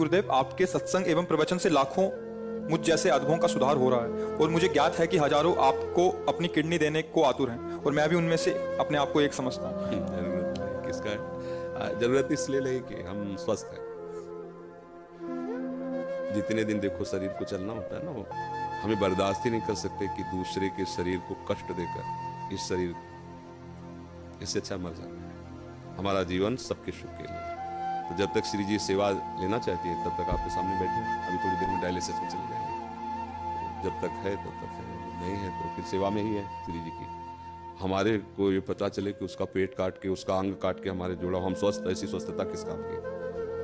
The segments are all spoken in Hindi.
गुरुदेव, आपके सत्संग एवं प्रवचन से लाखों मुझ जैसे अधमों का सुधार हो रहा है और मुझे ज्ञात है कि हजारों आपको अपनी किडनी देने को आतुर हैं और मैं भी उनमें से अपने आप को एक समझता हूँ। जरूरत नहीं, किसका है? जरूरत इसलिए नहीं कि हम स्वस्थ हैं। जितने दिन देखो शरीर को चलना होता है ना, वो हमें बर्दाश्त ही नहीं कर सकते कि दूसरे के शरीर को कष्ट देकर इस शरीर, इससे अच्छा मर जाना है। हमारा जीवन सबके सुख के लिए। तो जब तक श्री जी सेवा लेना चाहती है तब तक आपके सामने बैठे हैं। अभी थोड़ी देर में डायलिसिस में चले जाएंगे। तो जब तक है तब तक है, नहीं है तो फिर सेवा में ही है श्री जी की। हमारे को ये पता चले कि उसका पेट काट के, उसका अंग काट के हमारे जोड़ा, हम स्वस्थ, ऐसी स्वस्थता किस काम की?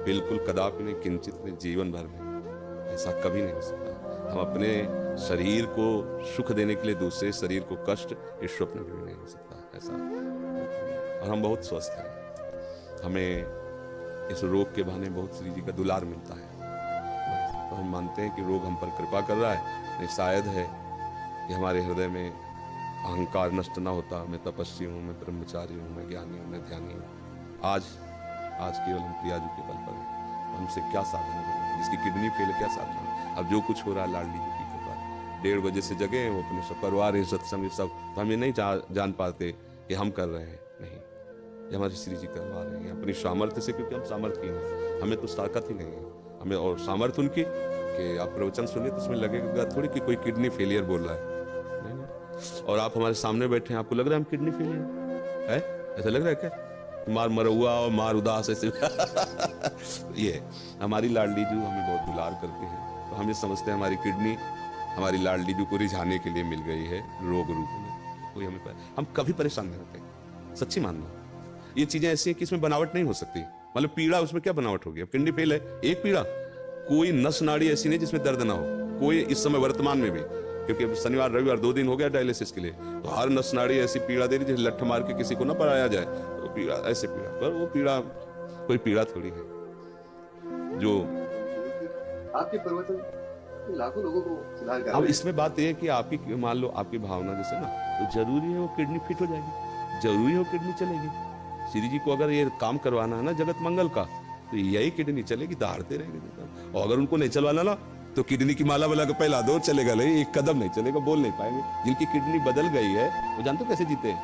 बिल्कुल कदापि नहीं, किंचित नहीं, जीवन भर में ऐसा कभी नहीं हो सकता। हम अपने शरीर को सुख देने के लिए दूसरे शरीर को कष्ट, इस स्वप्न में भी नहीं हो सकता ऐसा। और हम बहुत स्वस्थ हैं। हमें इस रोग के बहाने बहुत श्री जी का दुलार मिलता है। तो हम मानते हैं कि रोग हम पर कृपा कर रहा है। नहीं, शायद है कि हमारे हृदय में अहंकार नष्ट ना होता। मैं तपस्वी हूँ, मैं ब्रह्मचारी हूँ, मैं ज्ञानी हूँ, मैं ध्यानी हूँ। आज केवल हम प्रियाजू के बल पर हैं। हमसे क्या साधना करें? जिसकी किडनी फेल है, क्या साधना? अब जो कुछ हो रहा है लाडली जी की कृपा। 1:30 बजे से जगे हैं, वो अपने सब करवा रहे हैं सत्संग सब। तो हम ये नहीं जान पाते कि हम कर रहे हैं, नहीं, ये हमारे श्री जी करवा रहे हैं अपनी सामर्थ्य से, क्योंकि हम सामर्थ्य हैं। हमें तो ताकत ही नहीं है। हमें और सामर्थ्य उनकी कि आप प्रवचन सुनिए तो उसमें लगेगा थोड़ी कि कोई किडनी फेलियर बोल रहा है। नहीं। और आप हमारे सामने बैठे हैं, आपको लग रहा है हम किडनी फेलियर है? ऐसा लग रहा है क्या? मार मरहुआ और मार उदास ऐसे ये हमारी लाडली जू हमें बहुत दुलार करते हैं। तो हम ये समझते हैं हमारी किडनी हमारी लाडली जू को रिझाने के लिए मिल गई है रोग रूप में। कोई हम कभी परेशान नहीं होते, सच्ची मानना। ये चीजें ऐसी हैं कि इसमें बनावट नहीं हो सकती। मतलब पीड़ा, उसमें क्या बनावट होगी? अब किडनी फेल है, एक पीड़ा, कोई नस नाड़ी ऐसी नहीं जिसमें दर्द ना हो। कोई इस समय वर्तमान में भी, क्योंकि अब शनिवार रविवार 2 दिन हो गया डायलिसिस के लिए, तो हर नस नाड़ी ऐसी पीड़ा दे रही जैसे लठ मार के किसी को ना पराया जाए। तो पीड़ा, ऐसे पीड़ा, पर वो पीड़ा कोई पीड़ा थोड़ी है जो आपके प्रवचन लाखों लोगों को सुधार कर। अब इसमें बात यह है कि आपकी, मान लो आपकी भावना जैसे ना, तो जरूरी है वो किडनी फिट हो जाएगी, जरूरी है वो किडनी चलेगी। श्री जी को अगर ये काम करवाना है ना जगत मंगल का, तो यही किडनी चलेगी, दहाड़ते रहेंगे। और अगर उनको नहीं चलवाना ना, तो किडनी की माला वाला को पहला दो, चलेगा नहीं, एक कदम नहीं चलेगा, बोल नहीं पाएंगे। जिनकी किडनी बदल गई है वो जानते हो कैसे जीते हैं?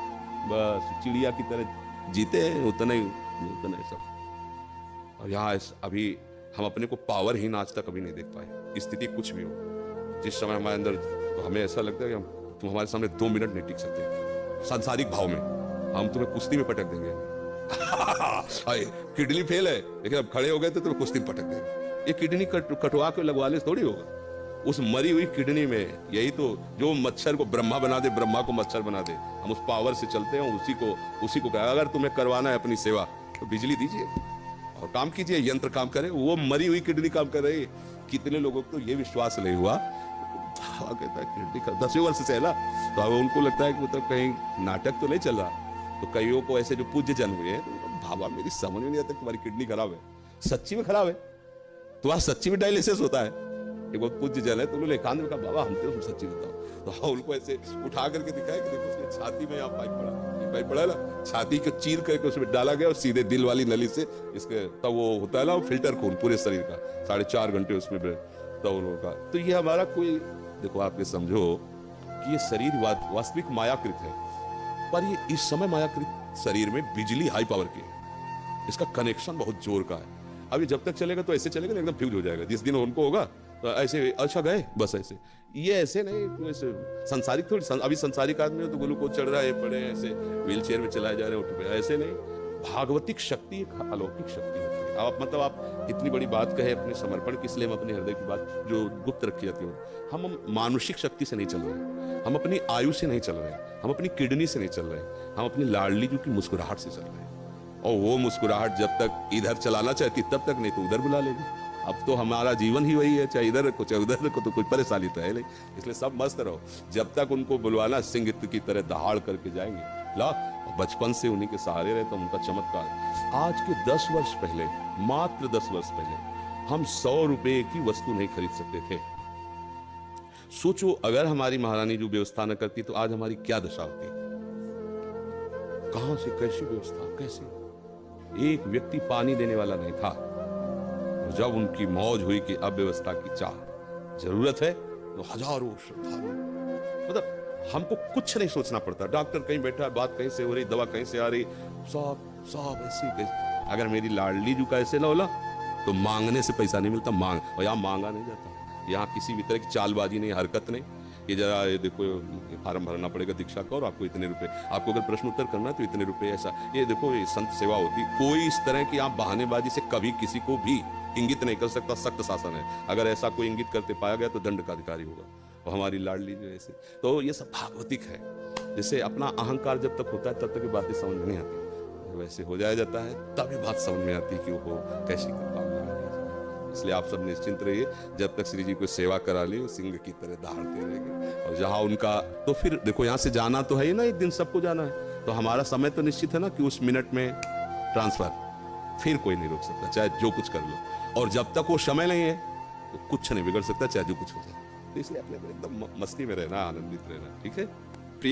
बस चिड़िया की तरह जीते हैं, उतना ही सब। और यहाँ अभी हम अपने को पावरहीन आज तक कभी नहीं देख पाए। स्थिति कुछ भी हो, जिस समय हमारे अंदर, तो हमें ऐसा लगता है कि तुम हमारे सामने 2 मिनट नहीं टिक सकते। सांसारिक भाव में हम तुम्हें कुश्ती में पटक देंगे। किडनी फेल है, लेकिन अब खड़े हो गए तो तुम्हें कुश्ती में पटक देंगे। ये किडनी कटवा के लगवाने से थोड़ी होगा। उस मरी हुई किडनी में, यही तो जो मच्छर को ब्रह्मा बना दे, ब्रह्मा को मच्छर बना दे, हम उस पावर से चलते हैं। उसी को कहा, अगर तुम्हें करवाना है अपनी सेवा तो बिजली दीजिए और काम कीजिए, यंत्र काम करे। वो मरी हुई किडनी काम कर रही है। कितने लोगों को तो ये विश्वास नहीं हुआ, कहता है किडनी का 10 वर्ष से है ना, तो अब उनको लगता है कि मतलब कहीं नाटक तो नहीं चल रहा। तो कईयों को ऐसे जो पूज्य जन हुए हैं, तो भावा मेरी समझ में नहीं आता तुम्हारी किडनी खराब है, सच्ची में खराब है, तुम्हारा सच्ची में डायलिसिस होता है। एक बहुत पूज्य जन है, तो उन्होंने एकांत में कहा बाबा हम तो सच्ची बताओ। तो उनको ऐसे उठा करके दिखाया कि देखो उसकी छाती में यहाँ पाइप पड़ा, ये पाइप पड़ा ना, छाती को चीर करके उसमें डाला गया और सीधे दिल वाली नली से इसके, तब वो होता है ना फिल्टर खून पूरे शरीर का, 4.5 घंटे उसमें तब उनका। तो ये हमारा कोई, देखो आप ये समझो कि ये शरीर वास्तविक मायाकृत है, पर ये इस समय मायाकृत शरीर में बिजली हाई पावर की है। इसका कनेक्शन बहुत जोर का है। अभी जब तक चलेगा तो ऐसे चलेगा, एकदम फ्यूज हो जाएगा। जिस दिन उनको होगा तो ऐसे, अच्छा गए बस ऐसे, ये ऐसे नहीं, ऐसे संसारिक थोड़ी। अभी संसारिक आदमी हो तो ग्लूकोज चढ़ रहा है, पड़े ऐसे व्हील चेयर में चलाए जा रहे हैं, उठ पे, ऐसे नहीं। भागवतिक शक्ति एक अलौकिक शक्ति होती है। आप मतलब आप इतनी बड़ी बात कहे अपने समर्पण की, इसलिए हम अपने हृदय की बात जो गुप्त रखी जाती है, हम मानुषिक शक्ति से नहीं चल रहे, हम अपनी आयु से नहीं चल रहे, हम अपनी किडनी से नहीं चल रहे, हम अपनी लाडली जी की मुस्कुराहट से चल रहे हैं। और वो मुस्कुराहट जब तक इधर चलाना चाहती तब तक, नहीं तो उधर बुला लेगी। अब तो हमारा जीवन ही वही है, चाहे इधर रखो चाहे उधर रखो, तो कोई परेशानी तो है नहीं। इसलिए सब मस्त रहो, जब तक उनको बुलवाना सिंह की तरह दहाड़ करके जाएंगे। ला, बचपन से उन्हीं के सहारे रहे तो उनका चमत्कार। आज के 10 वर्ष पहले, मात्र 10 वर्ष पहले, हम 100 रुपए की वस्तु नहीं खरीद सकते थे। सोचो अगर हमारी महारानी जो व्यवस्था न करती तो आज हमारी क्या दशा होती। कहां से कैसी व्यवस्था, कैसे? एक व्यक्ति पानी देने वाला नहीं था। और जब उनकी मौज हुई कि अब व्यवस्था की चाह जरूरत है, तो हजारों श्रद्धालु, मतलब हमको कुछ नहीं सोचना पड़ता। डॉक्टर कहीं बैठा है, बात कहीं से हो रही, दवा कहीं से आ रही, सब ऐसी कैसे। अगर मेरी लाडली जू का ऐसे ना होला तो मांगने से पैसा नहीं मिलता, मांग, और यहाँ मांगा नहीं जाता। यहाँ किसी भी तरह की चालबाजी नहीं, हरकत नहीं। ये जरा ये देखो, ये फार्म भरना पड़ेगा दीक्षा का और आपको इतने रुपए, आपको अगर प्रश्न उत्तर करना है तो इतने रुपए, ऐसा। ये देखो, ये संत सेवा होती। कोई इस तरह की आप बहानेबाजी से कभी किसी को भी इंगित नहीं कर सकता। सख्त शासन है, अगर ऐसा कोई इंगित करते पाया गया तो दंड का अधिकारी होगा। और हमारी लाडली जो ऐसे, तो ये सब भागवतिक है। जैसे अपना अहंकार जब तक होता है तब तक ये बातें समझ में नहीं आती, वैसे हो जाया जाता है तभी बात समझ में आती है कि वो कैसी कृपा। इसलिए आप सब निश्चिंत रहिए, जब तक श्री जी को सेवा करा ली वो सिंह की तरह दहाड़ते रहेंगे। और जहां उनका, तो फिर देखो यहाँ से जाना तो है ही ना, एक दिन सबको जाना है, तो हमारा समय तो निश्चित है ना कि उस मिनट में ट्रांसफर, फिर कोई नहीं रोक सकता, चाहे जो कुछ कर लो। और जब तक वो समय नहीं है तो कुछ नहीं बिगड़ सकता, चाहे जो कुछ हो जाए। तो इसलिए अपने को एकदम मस्ती में रहना, आनंदित रहना, ठीक है।